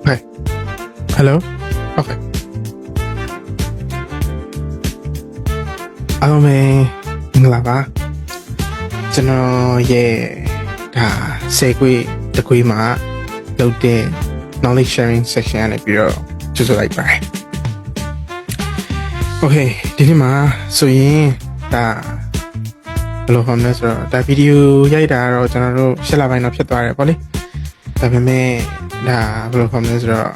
Okay. Hello. Okay. အားလုံးပဲမင်္ဂလာပါကျွန်တော်ရဲ့ဒါ10ခွေတစ်ခွေမှာလုပ်တဲ့ knowledge sharing session နဲ့ပြီးတော့ကြိုဆိုလိုက်ပါတယ် Okay ဒီနေ့မှာဆိုရင်ဒါဘယ်လိုမှမလဲဆိုတော့ဒါဗီဒီယိုရိုက်တာတော့ကျွန်တော်တို့7လပိုင်းတော့ဖြစ်သွားတယ်ပေါ့လေဒါပေမဲ့ဒါဘယ်လိုမှမလဲဆိုတော့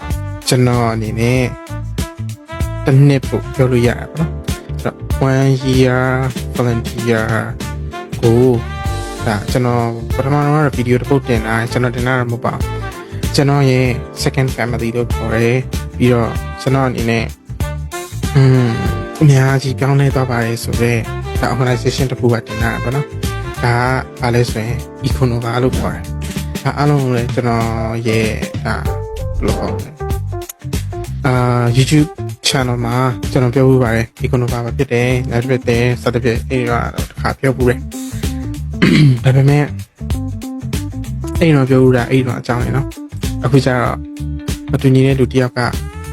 ကျွန်တော်အနေနဲ့တစ်နှစ်ပို့ပြောလို့ရတယ်ပေါ့နော်ဆိုတော့1 year volunteer ကိုဒါကျွန်တော်ပထမတော့ဗီဒီယိုတစ်ပုတ်တင်တာကျွန်တော်တင်တာတော့မဟုတ်ပါဘူးကျွန်တော်ရဲ့ second family လို့ခေါ်တယ်ပြီးတော့ကျွန်တော်အနေနဲ့အများကြီးပြောင်းလဲသွားပါတယ်ဆိုတော့ဒါ organization တစ်ခုကတင်တာပေါ့နော်ဒါကဘာလဲဆိုရင် Econova လို့ခေါ်တယ်ဒါအားလုံးလည်းကျွန်တော်ရဲ့ဒါဘယ်လိုခေါ်လဲYouTube channel မှာကျွန်တော်ပြောပြပါတယ် Econova ပဲဖြစ်တယ် network တဲ့စသဖြင့်အဲ့တော့တစ်ခါပြောပြတယ်ဒါပေမဲ့အဲ့တော့ပြောပြတာအဲ့တော့အကြောင်းလေနော်အခုကျတော့မတူညီတဲ့လူတစ်ယောက်က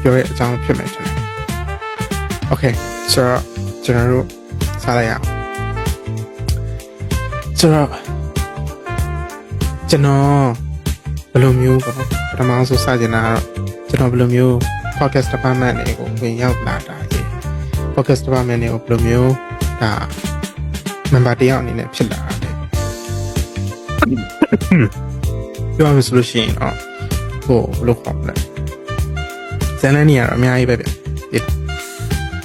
ပြောတဲ့အကြောင်းဖြစ်မယ်ထင်တယ် Okay ဆိုတော့ကျွန်တော်တို့စားလိုက်ရအောင်ဆိုတော့ကျွန်တော်ဘယ်လိုမျိုးပေါ့ပထမဆုံးစကြင်တာကတော့ကျွန်တော်ဘယ်လိုမျိုး podcast department တွေကိုဝင်ရောက်လာတာလေ podcast department တွေကိုဘယ်လိုမျိုးဒါ member တယောက်အနေနဲ့ဖြစ်လာတယ်ပြောရမယ်ဆိုလို့ရှိရင်တော့ဟိုဘယ်လိုခေါ်မလဲဇန်လန်နေရတော့အများကြီးပဲဗျ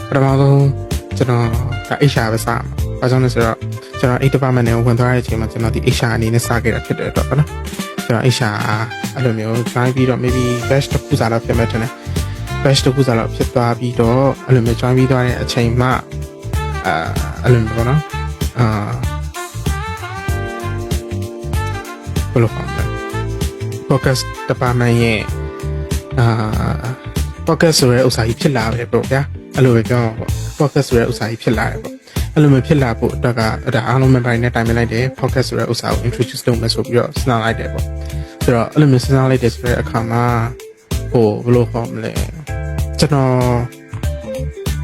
ပထမဆုံးကျွန်တော်ဒါ HR ပဲစမှာဘာကြောင့်လဲဆိုတော့ကျွန်တော် department ကိုဝင်သွားတဲ့အချိန်မှာကျွန်တော်ဒီ HR အနေနဲ့စခဲ့တာဖြစ်တဲ့အတွက်ပေါ့နော်ကျွန်တော် HR အဲ့လိုမျိုး join ပြီးတော့ maybe batch တစ်ခုစားတော့ဖြစ်မဲ့တယ် batch တစ်ခုစားတော့ဖြစ်သွားပြီးတော့အဲ့လိုမျိုး join ပြီးသွားတဲ့အချိန်မှာအဲ့လိုမျိုးပေါ့နော်ဘယ်လိုခေါ်မလဲ focus department ရဲ့focus ဆိုတဲ့ဥစ္စာကြီးဖြစ်လာပဲပေါ့ဗျာအဲ့လိုပဲပြောမှာပေါ့ focus ဆိုတဲ့ဥစ္စာကြီးဖြစ်လာတယ်ပေါ့အဲ့လိုမျိုးဖြစ်လာဖို့အတွက်ကဒါအားလုံး member နဲ့တိုင်ပင်လိုက်တယ် focus ဆိုတဲ့ဥစ္စာကို introduce လုပ်မယ်ဆိုပြီးတော့စဉ်းစားလိုက်တယ်ပေါ့ဆိုတော့အဲ့လိုမျိုးစဉ်းစားလိုက်တယ်ဆိုတဲ့အခါမှာဟိုဘယ်လိုခေါ်မလဲကျွန်တော်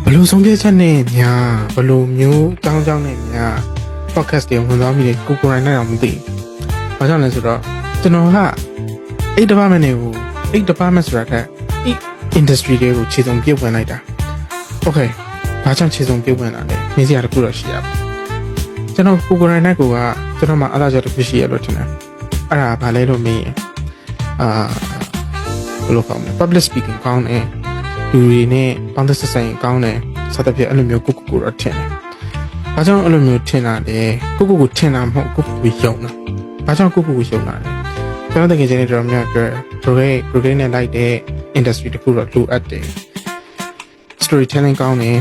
ဘယ်လိုဆုံးဖြတ်ချက်နဲ့များဘယ်လိုမျိုးကြောင်းနဲ့များ focus တွေဝင်သွားပြီးကိုကိုရိုင်းနဲ့တော့မသိဘူး။ဘာကြောင့်လဲဆိုတော့ကျွန်တော်ကအဲ့ department တွေကိုအဲ့ department ဆိုတာကအဲ့ industry တွေကိုခြေစုံပြုတ်ဝင်လိုက်တာ။ Okay ဘာကြောင့်ခြေစုံပြုတ်ဝင်လာလဲ။နေစရာတစ်ခုတော့ရှိရပါ။ကျွန်တော်ကိုကိုရိုင်းနဲ့ကိုကကျွန်တော်မှအားသာချက်တစ်ခုရှိရလို့ထင်တယ်။အဲ့ဒါဘာလဲလို့မေးရင်ဘယ်လိုခေါ်မလဲ public speaking ကောင်းတယ်လူတွေနဲ့ပေါင်းသက်ဆက်ဆံရေးကောင်းတယ်စသဖြင့်အဲ့လိုမျိုးကိုတော့ထင်တယ်။ဘာကြောင့်အဲ့လိုမျိုးထင်တာလဲကိုထင်တာမဟုတ်ကိုယုံတာ။ဘာကြောင့်ကိုယုံတာလဲ။ကျွန်တော်တကယ်ချင်းနေတော့များပြော program နဲ့လိုက်တဲ့ industry တခုတော့လိုအပ်တယ်။ storytelling ကောင်းတယ်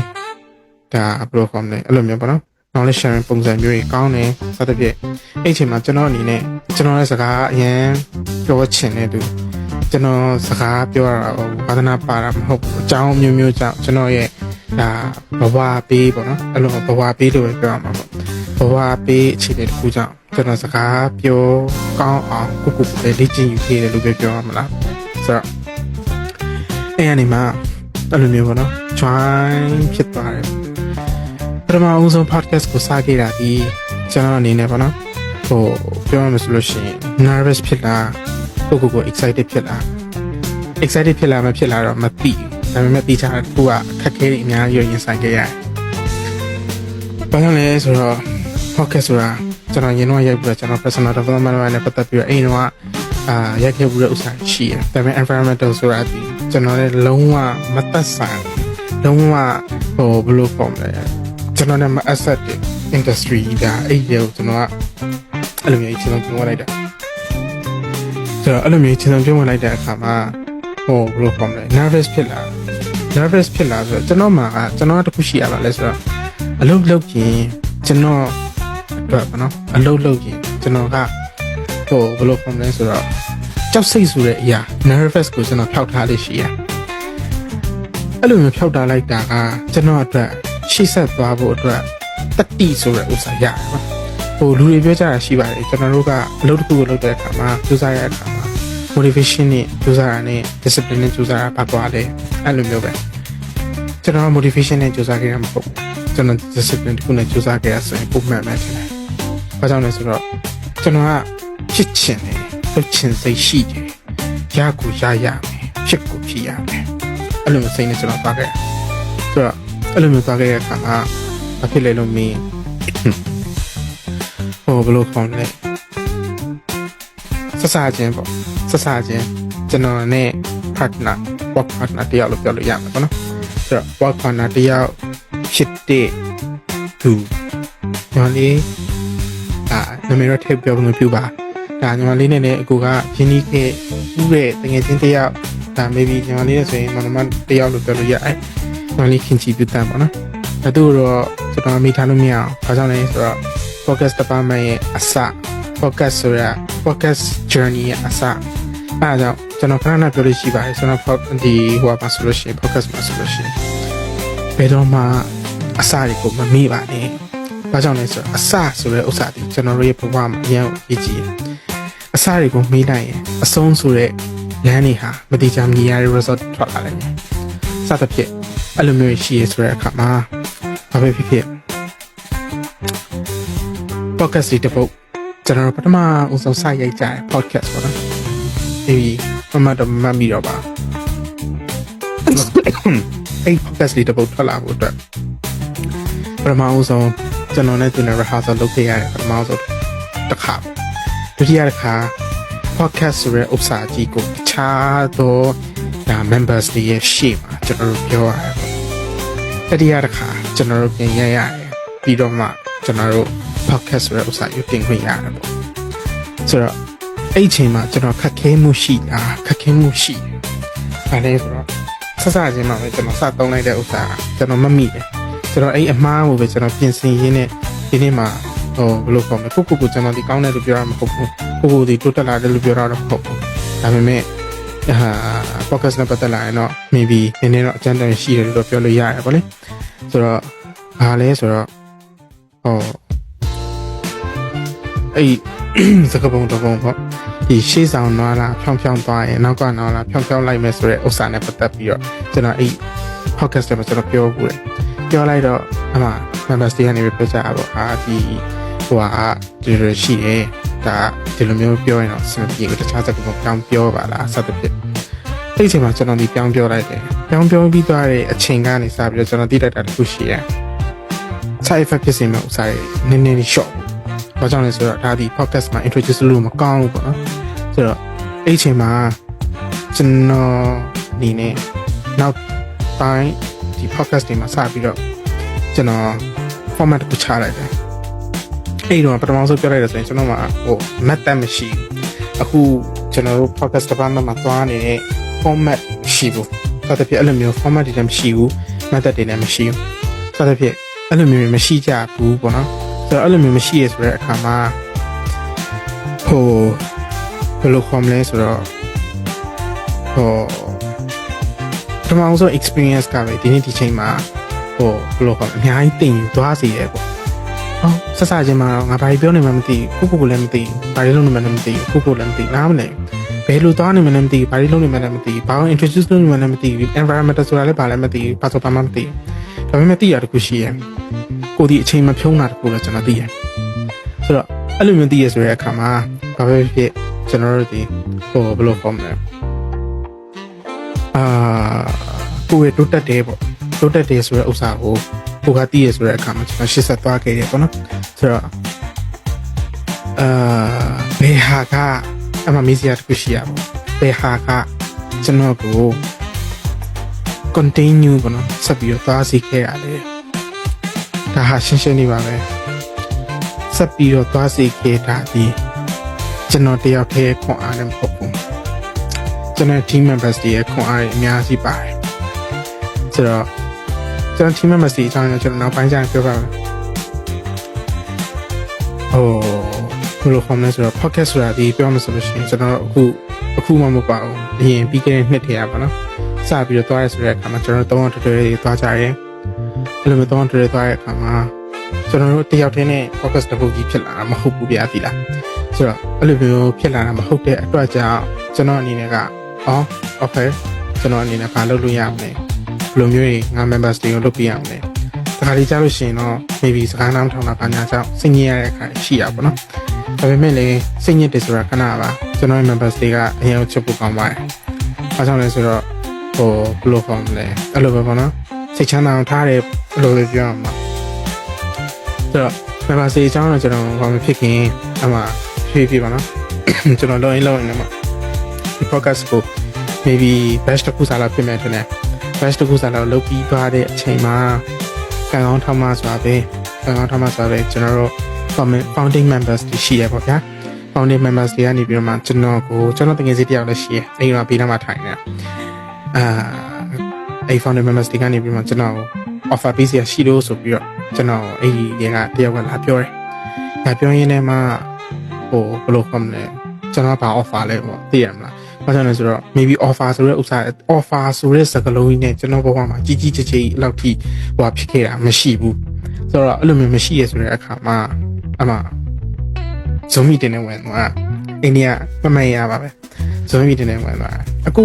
ဒါဘယ်လိုခေါ်မလဲအဲ့လိုမျိုးပေါ့နော် knowledge sharing ပုံစံမျိုးကြီးကောင်းတယ်စသဖြင့်အဲ့အချိန်မှာကျွန်တော်အနေနဲ့ကျွန်တော်ရဲ့စကားအရင်ပြောချင်တဲ့သူကျွန်တော်စကားပြောတာဘာသာနာပါတာမဟုတ်ဘူးအကြောင်းမျိုးကြောင့်ကျွန်တော်ရဲ့ဒါဘဝပေးပေါ့နော်အဲ့လိုဘဝပေးလို့ပြောရမှာပေါ့ဘဝပေးအခြေအနေတစ်ခုကြောင့်ကျွန်တော်စကားပြောကောင်းအောင်ကိုပဲလေ့ကျင့်ယူခဲ့တယ်လို့ပြောရမှာလားဆိုတော့အဲ့အနေမှာအဲ့လိုမျိုးပေါ့နော် join ဖြစ်သွားတယ်ပထမဦးဆုံး podcast ကိုစခဲ့တာဒီကျွန်တော်အနေနဲ့ပေါ့နော်ဟိုပြောရမယ်ဆိုလို့ရှိရင် nervous ဖြစ်လာကို excited ဖြစ်လာ excited ဖြစ်လာမဖြစ်လာတော့မသိဘူးဒါပေမဲ့တိကျတဲ့ခုကခက်ခဲနေအများကြီးရင်ဆိုင်ခဲ့ရတယ်ဘာလို့လဲဆိုတော့ podcast ဆိုတာကျွန်တော်ရင်တော့ရိုက်ပြီးတော့ကျွန်တော် personal development နဲ့ပတ်သက်ပြီးတော့အဲ့တော့ရိုက်ခဲ့ပြီးတဲ့ဥစ္စာရှိတယ်ဒါပေမဲ့ environmental ဆိုတာဒီကျွန်တော်လည်းလုံးဝမသက်ဆိုင်လုံးဝဟိုဘယ်လိုပုံလဲကျွန်တော်နဲ့မ asset industry ဒါအဲ့ဒီကိုကျွန်တော်ကအဲ့လိုမျိုးကျွန်တော်ပြောလိုက်တာဆိုတော့အဲ့လိုမျိုးကျွန်တော်ပြောလိုက်တဲ့အခါမှာဟိုဘယ်လိုပုံလဲ nervous ဖြစ်လာဆိုတော့ကျွန်တော်ကတခုရှိရပါလဲဆိုတော့အလုပ်လုပ်ရင်ကျွန်တော်အတွက်ပေါ့နော်အလုပ်လုပ်ရင်ကျွန်တော်ကဟိုဘယ်လိုပုံလဲဆိုတော့ကြောက်စိတ်ဆိုတဲ့အရာ nervous ကိုကျွန်တော်ဖျောက်ထားလေးရှိရအဲ့လိုမျိုးဖျောက်ထားလိုက်တာကကျွန်တော်အတွက်ရှေ့ဆက်သွားဖို့အတွက်တတိဆိုတဲ့ဥစ္စာရတယ်ပေါ့ဟိုလူတွေပြောကြတာရှိပါတယ်ကျွန်တော်တို့ကအလုပ်တစ်ခုကိုလုပ်တဲ့အခါမှာစူးစမ်းရတဲ့အခါမှာ motivation နဲ့ကြိုးစားတာနဲ့ discipline နဲ့ကြိုးစားတာဘာကွာလဲအဲ့လိုမျိုးပဲကျွန်တော် motivation နဲ့ကြိုးစားခဲ့ရမှာပေါ့ကျွန်တော် discipline တခုနဲ့ကြိုးစားခဲ့ရဆိုရင်ပုံမှန်ပဲထင်တယ်ဘာကြောင့်လဲဆိုတော့ကျွန်တော်ကဖြစ်ချင်တယ်လုပ်ချင်စိတ်ရှိတယ်ရကိုရရမယ်ဖြစ်ကိုဖြစ်ရမယ်အဲ့လိုမျိုးစိတ်နဲ့ကျွန်တော်သွားခဲ့ဆိုတော့အဲ့လိုမျိုးသွားခဲ့ရတဲ့အခါမှာဘာဖြစ်လဲလို့မင်းဘယ်လိုခေါ်လဲစစချင်းပေါ့စစချင်းကျွန်တော်နဲ့ partner work partner တယောက်လို့ပြောလို့ရမှာပေါ့နော်ဆိုတော့ work partner တယောက်ဖြစ်တဲ့သူညီမလေးနာမည်တော့ထည့်ပြောလို့မပြုပါဒါညီမလေးနဲ့လည်းအကူကရင်းနှီးခဲ့ဥတဲ့တကယ်ချင်းတယောက်ဒါ maybe ညီမလေးနဲ့ဆိုရင်မနမတယောက်လို့ပြောလို့ရတယ်ညီမလေးခင်ချီပြတတ်ပါနော်ဒါတို့တော့ကျွန်တော်မိထားလို့မရအောင်ဘာကြောင့်လဲဆိုတော့ focus department ရဲ့အစ focus ဆိုတာ focus journey ရဲ့အစအားကြောင့်ကျွန်တော်ခဏခဏပြောလို့ရှိပါတယ်ကျွန်တော်ဒီဟိုပါဆိုလို့ရှိရင် focus မှာဆိုလို့ရှိရင်ဘယ်တော့မှအစတွေကိုမမေ့ပါနဲ့ဘာကြောင့်လဲဆိုတော့အစဆိုတဲ့ဥစ္စာဒီကျွန်တော်တို့ရဲ့ဘဝမှာအရင်အရေးကြီးတယ်အစတွေကိုမေ့လိုက်ရင်အဆုံးဆိုတဲ့လမ်းတွေဟာမတိကျမြည်ရတဲ့ result ထွက်လာတယ်စသဖြင့်အဲ့လိုမျိုးရှိရဆိုတဲ့အခါမှာဘာပဲဖြစ်ဖြစ် podcast တွေတစ်ပုဒ်ကျွန်တော်ပထမဦးဆုံးစရိုက်ကြတယ် podcast ပေါ့နော်ဒီမတ်မီတော့ပါအဲ့ podcast တွေတစ်ပုဒ်ထွက်လာဖို့အတွက်ပထမဦးဆုံးကျွန်တော်နဲ့သူနဲ့ rehearsal လုပ်ခဲ့ရတယ်ပထမဆုံးတစ်ခါဒုတိယတစ်ခါ podcast ဆိုတဲ့ဥစ္စာကြီးကိုတခြားသောဒါ members တွေရဲ့ရှေ့မှာကျွန်တော်တို့ပြောရတယ်ပေါ့တတိယတစ်ခါကျွန်တော်တို့ပြင်ရရတယ်ပြီးတော့မှကျွန်တော်တို့ podcast ဆိုတဲ့ဥစ္စာကိုတင်ခွင့်ရတယ်ပေါ့ဆိုတော့အဲ့အချိန်မှာကျွန်တော်ခက်ခဲမှုရှိတာခက်ခဲမှုရှိတယ်ဘာလဲဆိုတော့စစချင်းမှာပဲကျွန်တော်စသုံးလိုက်တဲ့ဥစ္စာကျွန်တော်မမိတယ်ကျွန်တော်အဲ့အမှားကိုပဲကျွန်တော်ပြင်ဆင်ရင်းနဲ့ဒီနေ့မှာဘယ်လိုခေါ်မလဲကိုကျွန်တော်ဒီကောင်းတယ်လို့ပြောရမှာမဟုတ်ဘူးကိုဒီတိုးတက်လာတယ်လို့ပြောတာတော့မဟုတ်ဘူးဒါပေမဲ့podcast နဲ့ပတ်သက်လာရင်တော့ maybe နည်းနည်းတော့အကျဉ်းတန်ရှိတယ်လို့ပြောလို့ရတယ်ပေါ့လေဆိုတော့ဘာလဲဆိုတော့အဲ့စကပုံတော့ပေါ့ဒီရှေ့ဆောင်နွားလာဖြောင်းသွားရင်နောက်ကနွားလာဖြောင်းလိုက်မယ်ဆိုတဲ့ဥစ္စာနဲ့ပတ်သက်ပြီးတော့ကျွန်တော်အဲ့ podcast ထဲမှာကျွန်တော်ပြောပူတယ်ပြောလိုက်တော့အမှ members တွေကနေပြောကြတာပေါ့ဒီဒီလိုရှိတယ်ဒါဒီလိုမျိုးပြောရင်တော့စင်ပြေကိုတခြားစကားကိုပြောင်းပြောပါလားစသဖြင့်အဲ့ဒီအချိန်မှာကျွန်တော်ဒီပြောင်းပြောလိုက်တယ်ပြောင်းပြောပြီးသွားတဲ့အချိန်ကနေစပြီးတော့ကျွန်တော်သိတတ်တာတစ်ခုရှိတယ် side effect ဖြစ်စေမယ့်ဥစ္စာတွေနည်းနည်း short ဘာကြောင့်လဲဆိုတော့ဒါဒီ podcast မှာ introduce လုပ်မကောင်းဘူးပေါ့နော်ဆိုတော့အဲ့ဒီအချိန်မှာကျွန်တော်ဒီနေ့နောက်ပိုင်းဒီ podcast တွေမှာစပြီးတော့ကျွန်တော် format တစ်ခုချလိုက်တယ်အဲ့တော့ပထမဆုံးပြောလိုက်တယ်ဆိုရင်ကျွန်တော်မှာmethod မရှိဘူးအခုကျွန်တော်တို့ podcast department မှာသွားနေတဲ့ format ရှိဘူးဆိုတော့အဲ့လိုမျိုး format တွေလည်းမရှိဘူး method တွေလည်းမရှိဘူးဆိုတော့အဲ့လိုမျိုးမရှိကြဘူးပေါ့နော်ဆိုတော့အဲ့လိုမျိုးမရှိရဆိုတဲ့အခါမှာဘယ်လိုခေါ်မလဲဆိုတော့ပထမဆုံး experience ကပဲဒီနေ့ဒီချိန်မှာဘယ်လိုခေါ်အများကြီးတင်ယူသွားစေရပေါ့ဆက်စချင်းမှာငါဘာပြောနေမှမသိဘူးကိုလည်းမသိဘူးဘာလို့လုပ်နေမှလည်းမသိဘူးကိုလည်းမသိနားမလဲဘယ်လိုသွားနေမှလည်းမသိဘူးဘာလို့လုပ်နေမှလည်းမသိဘူးဘာလို့ introduce လုပ်နေမှလည်းမသိဘူး environment ဆိုတာလည်းဘာလည်းမသိဘူးဘာဆိုဘာမှမသိဘူးဒါပေမဲ့သိရတခုရှိရဲ့ကိုဒီအချိန်မဖြုံးတာတခုလည်းကျွန်တော်သိရဆိုတော့အဲ့လိုမျိုးသိရဆိုတဲ့အခါမှာဘာပဲဖြစ်ကျွန်တော်တို့ဒီဘယ်လိုခေါ်မလဲကိုယ်တိုးတက်တယ်ပေါ့တိုးတက်တယ်ဆိုတဲ့ဥစ္စာကိုကသိရဆိုတဲ့အခါမှာကျွန်တော်ရှေ့ဆက်သွားခဲ့တယ်ပေါ့နော်ဆိုတော့ဘယ်ဟာကအမှမေးစရာတခုရှိရပေါ့ဘယ်ဟာကကျွန်တော်ကို continue ပေါ့နော်ဆက်ပြီးတော့သွားစီခဲ့ရတယ်ဒါဟာရှင်းရှင်းနေပါပဲဆက်ပြီးတော့သွားစီခဲ့တာဒီကျွန်တော်တယောက်တည်းခွန်အားနဲ့မဟုတ်ဘူးကျွန်တော် team members တွေရဲ့ခွန်အားတွေအများကြီးပါတယ်ဆိုတော့ကျွန်တော် team members တွေအကြောင်းကျွန်တော်နောက်ပိုင်းကျရင်ပြောပါမယ်ဘယ်လိုခေါ်မလဲဆိုတော့ podcast ဆိုတာဒီပြောမှဆိုလို့ရှိရင်ကျွန်တော်အခုမှမပါဘူးအရင်ပြီးခဲ့တဲ့နှစ်ထဲပါနော်စပြီးတော့သွားရဆိုတဲ့အခါမှာကျွန်တော်တို့300တွေသွားကြရဲအဲ့လိုမျိုး300တွေသွားတဲ့အခါမှာကျွန်တော်တို့တယောက်တည်းနဲ့ podcast တစ်ခုကြီးဖြစ်လာတာမဟုတ်ဘူးဗျာဒီလား ဆိုတော့အဲ့လိုမျိုးဖြစ်လာတာမဟုတ်တဲ့အတွက်ကြောင့်ကျွန်တော်အနေနဲ့ကokay ကျွန်တော်အနေနဲ့ဘာလုပ်လို့ရမလဲဘယ်လိုမျိုးတွေငါ members တွေကိုလုပ်ပြရမလဲဒါခါလေးကြားလို့ရှိရင်တော့ maybe စကားနားမထောင်တာဘာညာကြောင့်စိတ်ညစ်ရတဲ့အခါရှိရပါတော့ဒါပေမဲ့လည်းစိတ်ညစ်တယ်ဆိုတာခဏပါကျွန်တော်ရဲ့ members တွေကအရင်ချစ်ဖို့ကောင်းပါတယ်အားကြောင့်လဲဆိုတော့ဘယ်လိုဖော်မလဲအဲ့လိုပဲပေါ့နော်စိတ်ချမ်းသာအောင်ထားတယ်ဘယ်လိုပဲပြောရမှာဆိုတော့ members တွေအကြောင်းတော့ကျွန်တော်ဘာမှဖြစ်ခင်အမှဖြည်းဖြည်းပါနော်ကျွန်တော်လောက်ရင်လည်းမှာဒီ podcast ကို maybe batch တစ်ခုစားလောက်ဖြစ်မယ်ထင်တယ် batch တစ်ခုစားလောက်လုပ်ပြီးသွားတဲ့အချိန်မှာကံကောင်းထောက်မှဆိုတာပဲကျွန်တော်တို့ founding members တွေရှိရပေါ့ဗျာ founding members တွေကနေပြီးတော့မှကျွန်တော်တကယ်စီတယောက်လည်းရှိရအဲ့ဒီမှာဘေးနားမှာထိုင်နေအဲ့ founding members တွေကနေပြီးတော့ကျွန်တော် offer ပေးစီရရှိလို့ဆိုပြီးတော့ကျွန်တော်အဲ့ဒီကတယောက်ကလာပြောတယ်လာပြောရင်းနဲ့မှဘယ်လိုခေါ်မလဲကျွန်တော်ဘာ offer လဲပေါ့သိရမလားဘာကြောင့်လဲဆိုတော့ maybe offer ဆိုတဲ့ဥစ္စာ offer ဆိုတဲ့စကားလုံးကြီးနဲ့ကျွန်တော်ဘဝမှာကြီးကြီးကျယ်ကျယ်အလောက်ထိဖြစ်ခဲ့တာမရှိဘူးဆိုတော့အဲ့လိုမျိုးမရှိရဆိုတဲ့အခါမှာအမှဇုံမီတင်နေဝင်သွားအိန္ဒိယမမှန်ရပါပဲဇုံမီတင်နေဝင်သွားအခု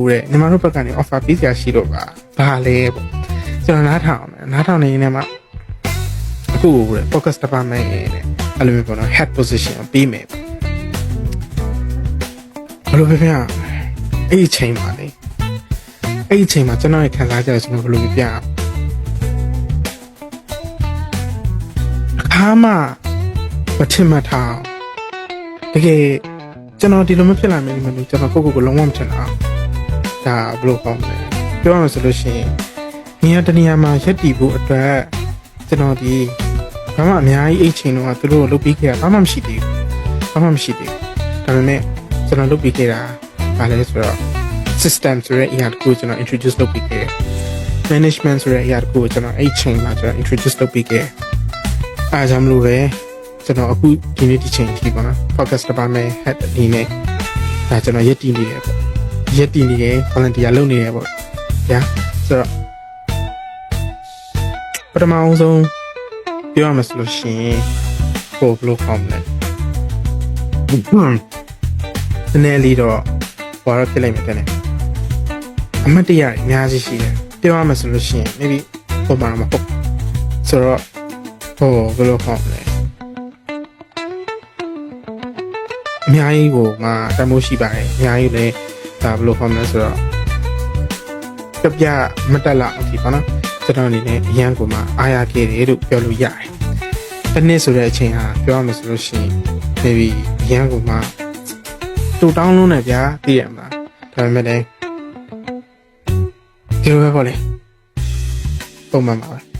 တဲ့ညီမတို့ဘက်ကနေ offer ပေးစရာရှိတော့ပါဘာလဲပေါ့ကျွန်တော်နားထောင်နေနေမှာအခုတဲ့ focus department နဲ့အဲ့လိုမျိုးပေါ့နော် head position ပေးမယ်ဘယ်လိုပဲပြန်အဲ့ဒီချိန်မှာလေအဲ့ဒီချိန်မှာကျွန်တော်ရဲ့ခံစားချက်ကျွန်တော်ဘယ်လိုပြပြအခါမှမထင်မှတ်ထားတကယ်ကျွန်တော်ဒီလိုမဖြစ်လာမယ်လို့ကျွန်တော်ကိုလုံးဝမထင်တာဒါဘယ်လိုကောင်းလဲပြောရမယ်ဆိုလို့ရှိရင်နေရာတနေရာမှာရက်တည်ဖို့အတွက်ကျွန်တော်ဒီဘာမှအများကြီးအဲ့ချိန်တော့သူတို့လုပ်ပြီးခဲ့တာဘာမှမရှိသေးဘူးဒါပေမဲ့ကျွန်တော်လုပ်ပြီးခဲ့တာဘာလဲဆိုတော့ system ဆိုတဲ့အရာတစ်ခုကျွန်တော် introduce လုပ်ပြီးခဲ့ management ဆိုတဲ့အရာတစ်ခုကိုကျွန်တော်အဲ့ချိန်မှာကျွန်တော် introduce လုပ်ပြီးခဲ့အားကြောင့်မလို့ပဲကျွန်တော်အခုဒီနေ့ဒီချိန်ကြီးပေါ့နော် focus department head အနေနဲ့ဒါကျွန်တော်ရက်တည်နေတယ်ပေါ့volunteer လုပ်နေတယ်ပေါ့ဗျာဆိုတော့ပထမဆုံးပြောရမယ်ဆိုလို့ရှိရင်ဘယ်လိုဖော်မလဲနည်းလေးတော့ဘာလို့ဖြစ်လိုက်မလဲအမတ်တရားအများကြီးရှိတယ်ပြောရမယ်ဆိုလို့ရှိရင် maybe ပုံမှန်မဟုတ်ဆိုတော့ဘယ်လိုခေါ်မလဲအများကြီးကိုမှတမိုးရှိပါတယ်အများကြီးလည်းဒါဘယ်လိုခေါ်မလဲဆိုတော့ပြမတက်လာအောင်ဒီပေါ့နော်ကျွန်တော်အနေနဲ့အရန်ကိုမှအားရခဲ့တယ်လို့ပြောလို့ရတယ်တစ်နှစ်ဆိုတဲ့အချိန်ဟာပြောရမယ်ဆိုလို့ရှိရင် maybe အရန်ကိုမှတူတောင်းလုံးနဲ့ဗျာသိရမလားဒါပေမဲ့လည်းဒီလိုပဲပေါ့လေပုံမှန်ပါပဲ